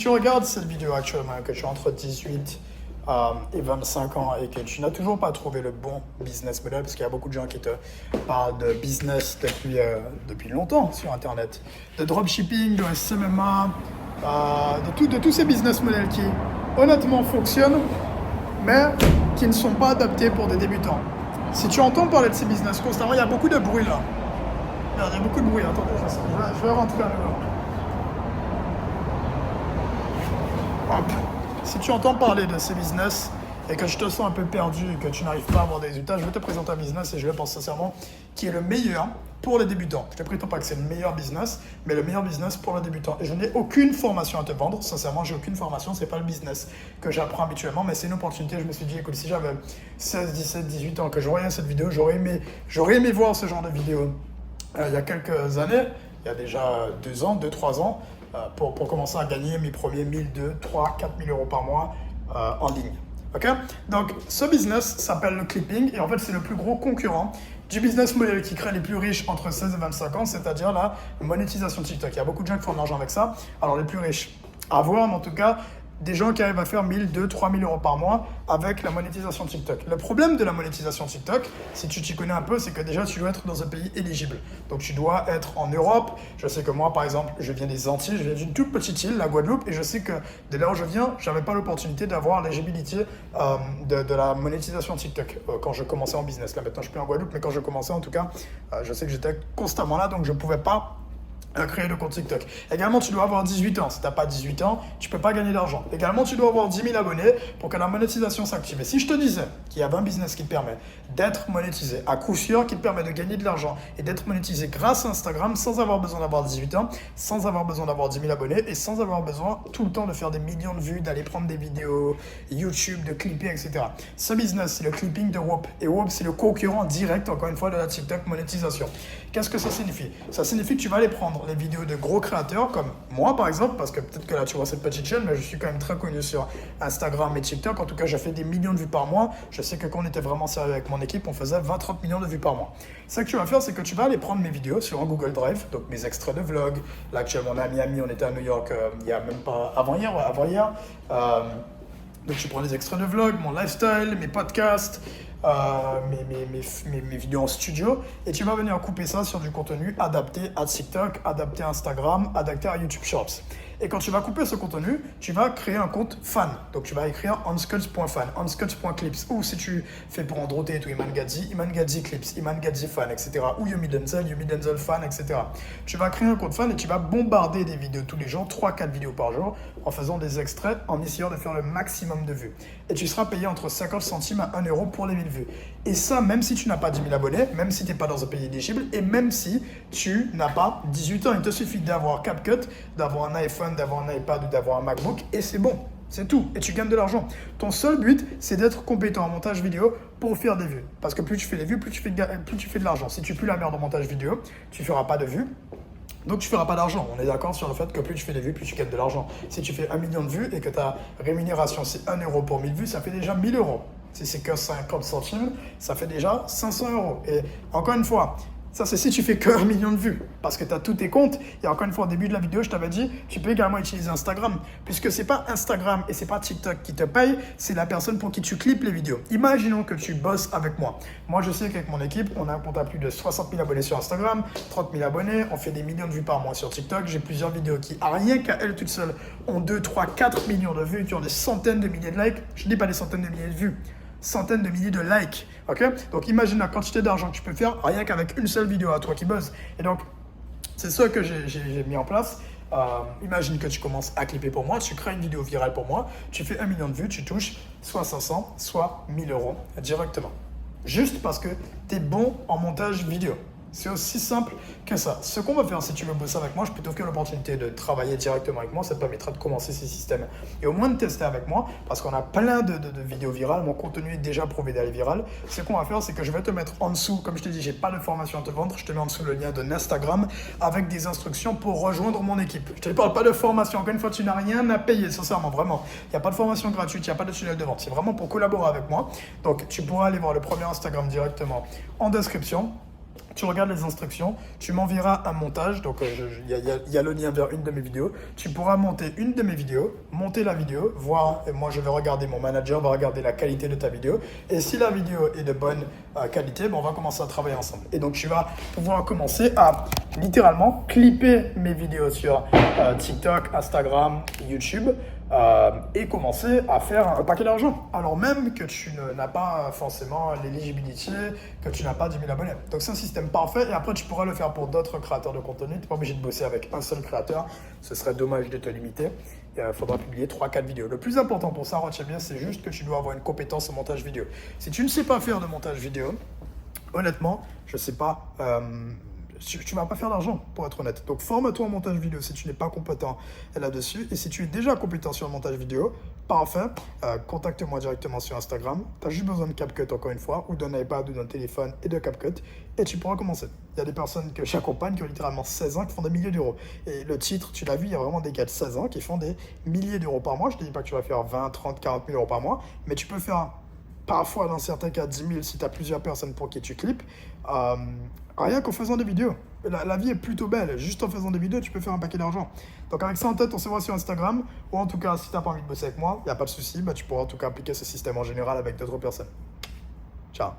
tu regardes cette vidéo actuellement, que tu as entre 18 et 25 ans et que tu n'as toujours pas trouvé le bon business model, parce qu'il y a beaucoup de gens qui te parlent de business depuis longtemps sur Internet, de dropshipping, de SMMA, de tous ces business models qui honnêtement fonctionnent, mais qui ne sont pas adaptés pour des débutants. Si tu entends parler de ces business constamment, il y a beaucoup de bruit là. Il y a beaucoup de bruit, attendez, je vais rentrer à nouveau. Hop. Si tu entends parler de ces business et que je te sens un peu perdu et que tu n'arrives pas à avoir des résultats, je vais te présenter un business et je le pense sincèrement qui est le meilleur pour les débutants. Je ne te prétends pas que c'est le meilleur business, mais le meilleur business pour les débutants. Et je n'ai aucune formation à te vendre. Sincèrement, j'ai aucune formation. Ce n'est pas le business que j'apprends habituellement, mais c'est une opportunité. Je me suis dit, écoute, si j'avais 16, 17, 18 ans, que je voyais cette vidéo, j'aurais aimé voir ce genre de vidéo il y a quelques années, il y a déjà 2 ans, 2-3 ans, pour commencer à gagner mes premiers 1 000, 2, 3, 4 000 euros par mois en ligne. Okay? Donc, ce business s'appelle le clipping et en fait, c'est le plus gros concurrent du business model qui crée les plus riches entre 16 et 25 ans, c'est-à-dire la monétisation TikTok. Il y a beaucoup de gens qui font de l'argent avec ça. Alors, les plus riches à voir, mais en tout cas, des gens qui arrivent à faire 1 000, 2, 3 000 euros par mois avec la monétisation TikTok. Le problème de la monétisation TikTok, si tu t'y connais un peu, c'est que déjà, tu dois être dans un pays éligible. Donc, tu dois être en Europe. Je sais que moi, par exemple, je viens des Antilles, je viens d'une toute petite île, la Guadeloupe, et je sais que de là où je viens, je n'avais pas l'opportunité d'avoir l'éligibilité de la monétisation TikTok quand je commençais en business. Là, maintenant, je suis plus en Guadeloupe, mais quand je commençais, en tout cas, je sais que j'étais constamment là, donc je ne pouvais pas créer le compte TikTok. Également, tu dois avoir 18 ans. Si tu n'as pas 18 ans, tu ne peux pas gagner d'argent. Également, tu dois avoir 10 000 abonnés pour que la monétisation s'active. Et si je te disais qu'il y avait un business qui te permet d'être monétisé, à coup sûr, qui te permet de gagner de l'argent et d'être monétisé grâce à Instagram sans avoir besoin d'avoir 18 ans, sans avoir besoin d'avoir 10 000 abonnés et sans avoir besoin tout le temps de faire des millions de vues, d'aller prendre des vidéos YouTube, de clipper, etc. Ce business, c'est le clipping de Whoop. Et Whoop, c'est le concurrent direct, encore une fois, de la TikTok monétisation. Qu'est-ce que ça signifie? Ça signifie que tu vas aller prendre les vidéos de gros créateurs comme moi par exemple, parce que peut-être que là tu vois cette petite chaîne, mais je suis quand même très connu sur Instagram et TikTok. En tout cas, j'ai fait des millions de vues par mois. Je sais que quand on était vraiment sérieux avec mon équipe, on faisait 20-30 millions de vues par mois. Ce que tu vas faire, c'est que tu vas aller prendre mes vidéos sur un Google Drive, donc mes extraits de vlog. Là, actuellement, on est à Miami, on était à New York il y a même pas avant-hier, ouais, avant-hier. Donc, tu prends les extraits de vlog, mon lifestyle, mes podcasts, mes vidéos en studio et tu vas venir couper ça sur du contenu adapté à TikTok, adapté à Instagram, adapté à YouTube Shorts. Et quand tu vas couper ce contenu, tu vas créer un compte fan. Donc tu vas écrire onscuts.fan, onscuts.clips, ou si tu fais pour Androté et tout, Iman Gadzi Clips, Iman Gadzi Fan, etc. Ou Yumi Denzel Fan, etc. Tu vas créer un compte fan et tu vas bombarder des vidéos tous les jours, 3-4 vidéos par jour, en faisant des extraits, en essayant de faire le maximum de vues. Et tu seras payé entre 50 centimes à 1 euro pour les 1000 vues. Et ça, même si tu n'as pas 10 000 abonnés, même si tu n'es pas dans un pays éligible, et même si tu n'as pas 18 ans, il te suffit d'avoir CapCut, d'avoir un iPhone, d'avoir un iPad ou d'avoir un MacBook, et c'est bon. C'est tout. Et tu gagnes de l'argent. Ton seul but, c'est d'être compétent en montage vidéo pour faire des vues. Parce que plus tu fais des vues, plus tu fais de l'argent. Si tu pues la merde en montage vidéo, tu ne feras pas de vues. Donc tu ne feras pas d'argent. On est d'accord sur le fait que plus tu fais des vues, plus tu gagnes de l'argent. Si tu fais 1 million de vues et que ta rémunération c'est 1 euro pour 1000 vues, ça fait déjà 1000 euros. Si c'est que 50 centimes, ça fait déjà 500 euros. Et encore une fois, ça c'est si tu fais que 1 million de vues, parce que tu as tous tes comptes. Et encore une fois, au début de la vidéo, je t'avais dit, tu peux également utiliser Instagram, puisque c'est pas Instagram et c'est pas TikTok qui te paye, c'est la personne pour qui tu clips les vidéos. Imaginons que tu bosses avec moi. Moi, je sais qu'avec mon équipe, on a plus de 60 000 abonnés sur Instagram, 30 000 abonnés, on fait des millions de vues par mois sur TikTok. J'ai plusieurs vidéos qui, rien qu'à elles toutes seules, ont 2, 3, 4 millions de vues, qui ont des centaines de milliers de likes. Je dis pas des centaines de milliers de vues, centaines de milliers de likes, ok? Donc imagine la quantité d'argent que tu peux faire rien qu'avec une seule vidéo à toi qui buzz. Et donc, c'est ça que j'ai mis en place. Imagine que tu commences à clipper pour moi, tu crées une vidéo virale pour moi, tu fais 1 million de vues, tu touches soit 500, soit 1000 euros directement. Juste parce que tu es bon en montage vidéo. C'est aussi simple que ça. Ce qu'on va faire, si tu veux bosser avec moi, je peux t'offrir l'opportunité de travailler directement avec moi. Ça te permettra de commencer ces systèmes et au moins de tester avec moi parce qu'on a plein de vidéos virales. Mon contenu est déjà prouvé d'aller viral. Ce qu'on va faire, c'est que je vais te mettre en dessous, comme je te dis, j'ai pas de formation à te vendre. Je te mets en dessous le lien de Instagram avec des instructions pour rejoindre mon équipe. Je te parle pas de formation. Encore une fois, tu n'as rien à payer, sincèrement, vraiment. Il n'y a pas de formation gratuite, il n'y a pas de tunnel de vente. C'est vraiment pour collaborer avec moi. Donc, tu pourras aller voir le premier Instagram directement en description. Tu regardes les instructions, tu m'enverras un montage, donc il y a le lien vers une de mes vidéos. Tu pourras monter une de mes vidéos, monter la vidéo, voir, et moi je vais regarder, mon manager va regarder la qualité de ta vidéo. Et si la vidéo est de bonne qualité, ben, on va commencer à travailler ensemble. Et donc tu vas pouvoir commencer à littéralement clipper mes vidéos sur TikTok, Instagram, YouTube. Et commencer à faire un paquet d'argent. Alors même que tu n'as pas forcément l'éligibilité, que tu n'as pas 10 000 abonnés. Donc c'est un système parfait et après tu pourras le faire pour d'autres créateurs de contenu. Tu n'es pas obligé de bosser avec un seul créateur. Ce serait dommage de te limiter. Il faudra publier 3-4 vidéos. Le plus important pour ça, retiens bien, c'est juste que tu dois avoir une compétence au montage vidéo. Si tu ne sais pas faire de montage vidéo, honnêtement, je ne sais pas... tu ne vas pas faire d'argent, pour être honnête. Donc, forme-toi en montage vidéo si tu n'es pas compétent là-dessus. Et si tu es déjà compétent sur le montage vidéo, parfait, contacte-moi directement sur Instagram. Tu as juste besoin de CapCut, encore une fois, ou d'un iPad, ou d'un téléphone et de CapCut. Et tu pourras commencer. Il y a des personnes que j'accompagne qui ont littéralement 16 ans, qui font des milliers d'euros. Et le titre, tu l'as vu, il y a vraiment des gars de 16 ans qui font des milliers d'euros par mois. Je ne te dis pas que tu vas faire 20, 30, 40 000 euros par mois, mais tu peux faire... Parfois, dans certains cas, 10 000 si tu as plusieurs personnes pour qui tu clips. Rien qu'en faisant des vidéos. La vie est plutôt belle. Juste en faisant des vidéos, tu peux faire un paquet d'argent. Donc avec ça en tête, on se voit sur Instagram. Ou en tout cas, si tu n'as pas envie de bosser avec moi, il n'y a pas de souci. Bah, tu pourras en tout cas appliquer ce système en général avec d'autres personnes. Ciao.